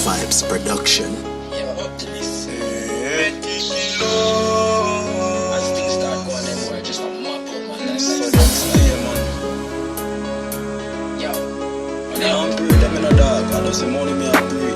Vibes Production. Yeah, up to this. As things start going anywhere, just a map up, man. That's so next year, man. Yo. Yeah, I'm breed, them in a dog. I just say money me and breed.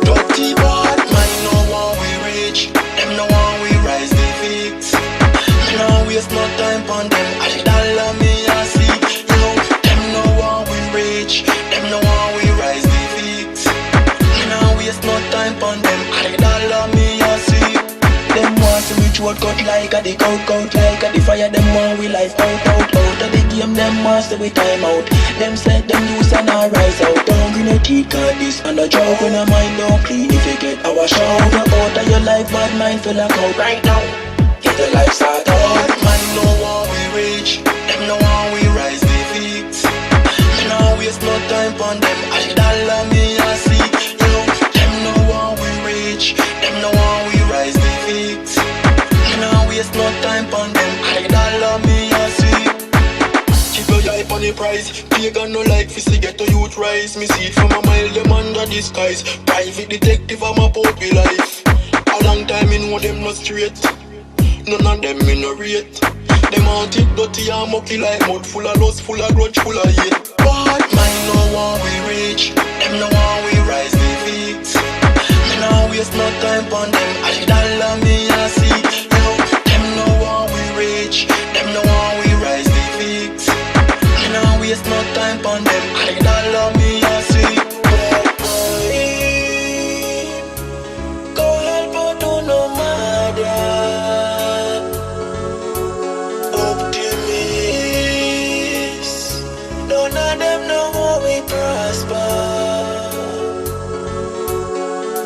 Dirty bad mind, no one we reach. Them no one we rise the fix. Me no waste no time on them. I should dollar me a see. Yo, them no one we reach. Them no one we rise the fix. Me no waste no time on them. I should dollar me a see. Them want to reach what cut like a the coat like a the fire. Them want we life out of the game. Them want to we time out. Them said them use and I rise out. Don't green a tea card this and a joke. When a mind don't clean if you get our shower out of your life. Bad mind feel like out right now. Get the life start out. Man no one we reach. Them no one we rise the fix. Me no waste no time on them. I should dollar me a see. Yo, them no one we reach. Them no one we rise the fix. Me no waste no time on them. I should dollar me a see. Keep your eye on the prize. Pagan no like fi get to youth rise. Me see it from a mile, them under disguise. Private detective, I'm about me life. A long time me know them not straight. None of them me no rate. Them out it dirty and mucky like mud. Full of lust, full of grudge, full of hate. But mine no one we reach. Them no one we rise the fix. Me no waste no time on them. I should dollar me a see. Yo, them no one we reach. Them no one we rise the fix. Me no waste no time on them. I should dollar me a see. Bad boy, go help out do no matter. None of them know how we prosper.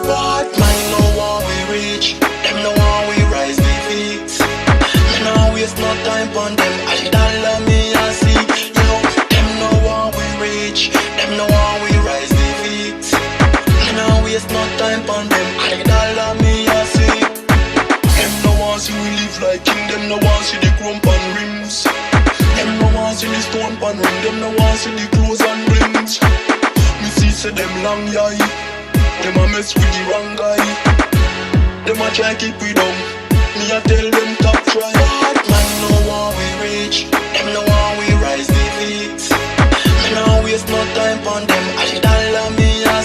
But mine no one we reach. Them no one we rise the fix. Me no waste no time on them. I should dollar me a see. Yo, them no one we reach. Them no one we rise the fix. Me no waste no time on them. I should dollar me a see. Them no one see we live like king. Them no one see the crump and rims. Them no want see the stone pan ring. Them no want see the clothes and rings. Me see say them long eye. Them a mess with the wrong guy. Them a try keep we down. Me a tell them top try. But man no want we reach. Them no want we rise the fix. Me no waste no time on them. I should dollar me a